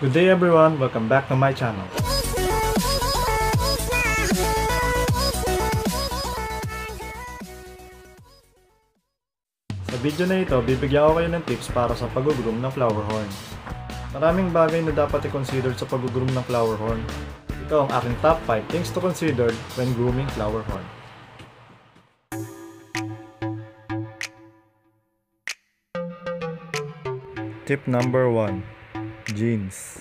Good day everyone, welcome back to my channel. Sa video na ito, bibigyan ko kayo ng tips para sa pag-groom ng flower horn. Maraming bagay na dapat i-consider sa pag-groom ng flower horn. Ito ang aking top 5 things to consider when grooming flower horn. Tip number 1. Jeans.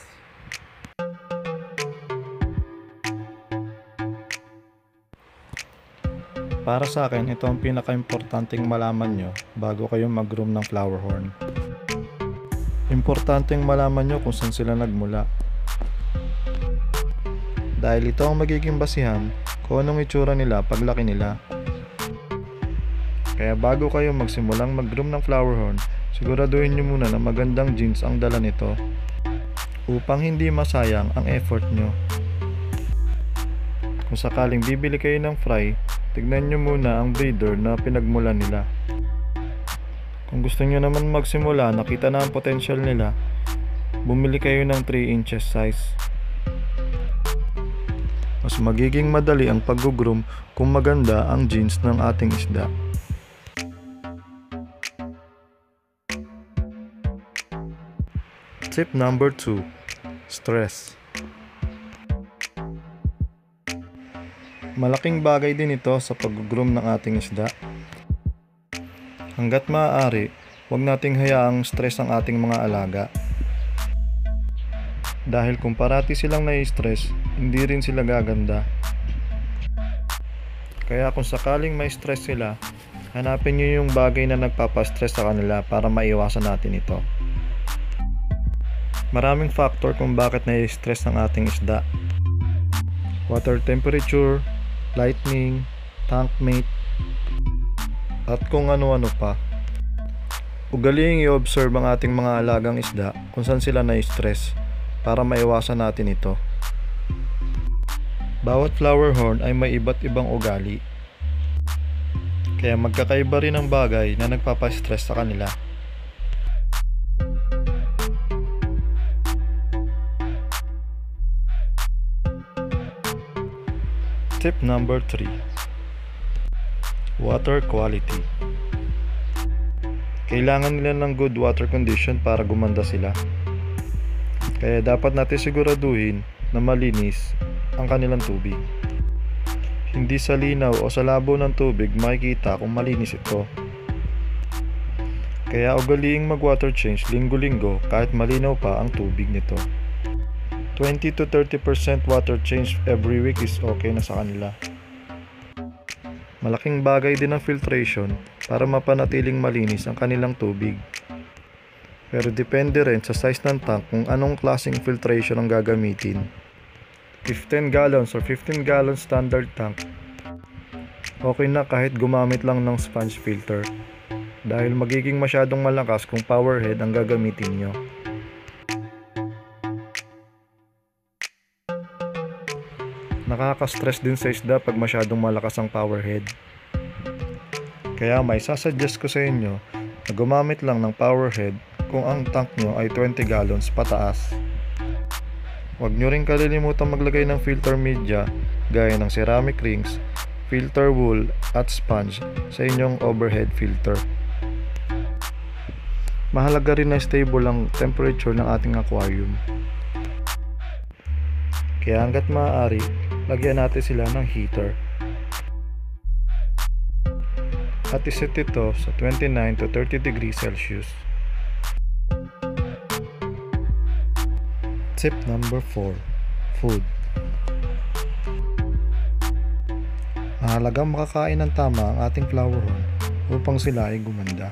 Para sa akin, ito ang pinaka-importanting malaman nyo bago kayo mag-groom ng flower horn. Importanteng malaman nyo kung saan sila nagmula. Dahil ito ang magiging basihan kung anong itsura nila paglaki nila. Kaya bago kayo magsimulang mag-groom ng flower horn, siguraduhin nyo muna na magandang jeans ang dala nito upang hindi masayang ang effort nyo. Kung sakaling bibili kayo ng fry, tignan nyo muna ang breeder na pinagmulan nila. Kung gusto nyo naman magsimula, nakita na ang potential nila, bumili kayo ng 3 inches size. Mas magiging madali ang pag-groom kung maganda ang jeans ng ating isda. Tip number 2. Stress. Malaking bagay din ito sa pag-groom ng ating isda. Hanggat maaari, huwag nating hayaang stress ang ating mga alaga. Dahil kung parati silang nai-stress, hindi rin sila gaganda. Kaya kung sakaling may stress sila, hanapin nyo yung bagay na nagpapastress sa kanila para maiwasan natin ito. Maraming factor kung bakit nai-stress ang ating isda. Water temperature, lightning, tank mate, at kung ano-ano pa. Ugaliing i-observe ang ating mga alagang isda kung saan sila na-stress para maiwasan natin ito. Bawat flower horn ay may iba't ibang ugali, kaya magkakaiba rin ang bagay na nagpapastress sa kanila. Tip number 3. Water quality. Kailangan nila ng good water condition para gumanda sila. Kaya dapat natin siguraduhin na malinis ang kanilang tubig. Hindi sa linaw o sa labo ng tubig makikita kung malinis ito. Kaya ugaliing mag-water change linggo-linggo kahit malinaw pa ang tubig nito. 20 to 30% water change every week is okay na sa kanila. Malaking bagay din ang filtration para mapanatiling malinis ang kanilang tubig. Pero depende rin sa size ng tank kung anong klaseng filtration ang gagamitin. If 10 gallons or 15 gallons standard tank, okay na kahit gumamit lang ng sponge filter. Dahil magiging masyadong malakas kung power head ang gagamitin nyo. Nakaka-stress din sa isda pag masyadong malakas ang power head. Kaya may sasuggest ko sa inyo na gumamit lang ng power head kung ang tank nyo ay 20 gallons pataas. Huwag nyo rin kalilimutan maglagay ng filter media gaya ng ceramic rings, filter wool at sponge sa inyong overhead filter. Mahalaga rin na stable ang temperature ng ating aquarium. Kaya hanggat maaari, lagyan natin sila ng heater. At iset ito sa 29 to 30 degrees Celsius. Tip number 4. Food. Mahalagang makakain ng tama ang ating flower horn upang sila ay gumanda.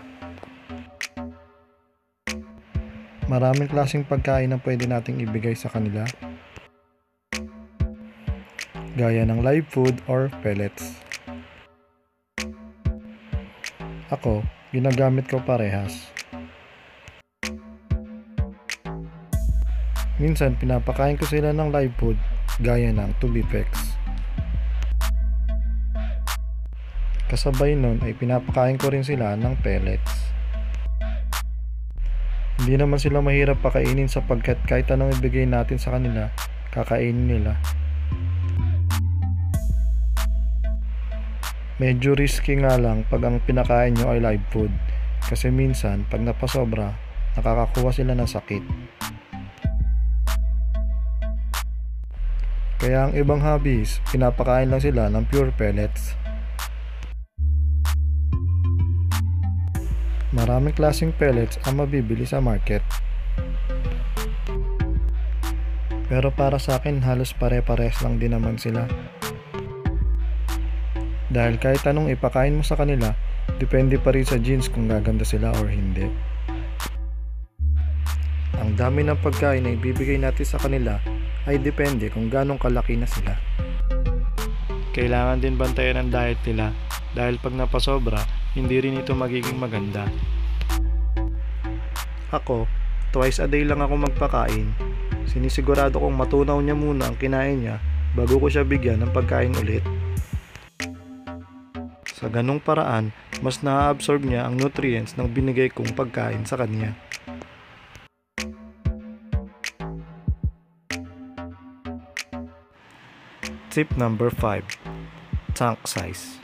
Maraming klaseng pagkain na pwede nating ibigay sa kanila, gaya ng live food or pellets. Ako, ginagamit ko parehas. Minsan, pinapakain ko sila ng live food gaya ng Tubipex. Kasabay nun ay pinapakain ko rin sila ng pellets. Hindi naman sila mahirap pakainin sapagkat kahit anong ibigay natin sa kanila, kakainin nila. Medyo risky nga lang pag ang pinakain nyo ay live food kasi minsan pag napasobra, nakakakuha sila ng sakit. Kaya ang ibang hobbies, pinapakain lang sila ng pure pellets. Maraming klaseng pellets ang mabibili sa market. Pero para sa akin halos pare-pares lang din naman sila. Dahil kahit anong ipakain mo sa kanila, depende pa rin sa genes kung gaganda sila or hindi. Ang dami ng pagkain na ibibigay natin sa kanila ay depende kung ganong kalaki na sila. Kailangan din bantayan ang diet nila dahil pag napasobra, hindi rin ito magiging maganda. Ako, twice a day lang ako magpakain. Sinisigurado kong matunaw niya muna ang kinain niya bago ko siya bigyan ng pagkain ulit. Sa ganong paraan, mas na-absorb niya ang nutrients ng binigay kong pagkain sa kanya. Tip number 5. Tank size.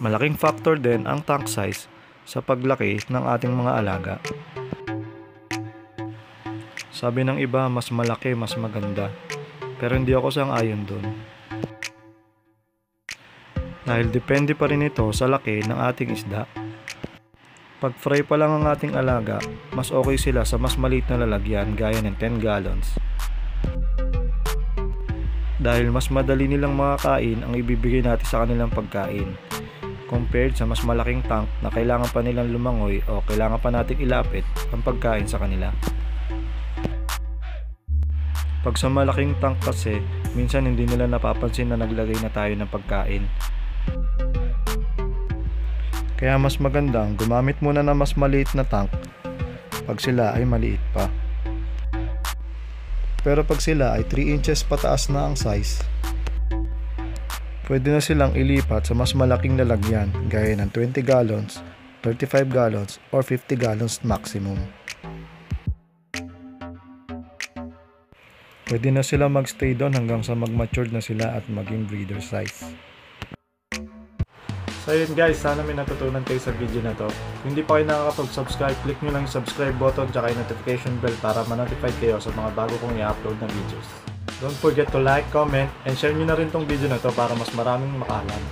Malaking factor din ang tank size sa paglaki ng ating mga alaga. Sabi ng iba, mas malaki, mas maganda. Pero hindi ako sang-ayon dun. Dahil depende pa rin ito sa laki ng ating isda. Pag fry pa lang ang ating alaga, mas okay sila sa mas maliit na lalagyan gaya ng 10 gallons. Dahil mas madali nilang makakain ang ibibigay natin sa kanilang pagkain compared sa mas malaking tank na kailangan pa nilang lumangoy o kailangan pa nating ilapit ang pagkain sa kanila. Pag sa malaking tank kasi, minsan hindi nila napapansin na naglagay na tayo ng pagkain. Kaya mas magandang gumamit muna ng mas maliit na tank pag sila ay maliit pa. Pero pag sila ay 3 inches pataas na ang size, pwede na silang ilipat sa mas malaking lalagyan gaya ng 20 gallons, 35 gallons, or 50 gallons maximum. Pwede na sila magstay doon hanggang sa mag-mature na sila at maging breeder size. So yun guys, sana may natutunan kayo sa video na to. Kung hindi pa kayo nakakapag-subscribe, click nyo lang yung subscribe button at yung notification bell para ma-notify kayo sa mga bago kong i-upload na videos. Don't forget to like, comment, and share nyo na rin tong video na to para mas maraming makalam.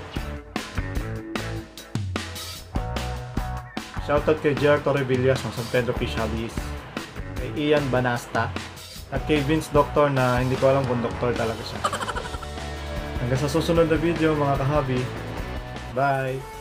Shoutout kay JR Torrevillas ng San Pedro Fish Hobbies, kay Ian Banasta, at kay Vince Doctor na hindi ko alam kung doktor talaga siya. Hanggang sa susunod na video mga ka-hobby. Bye!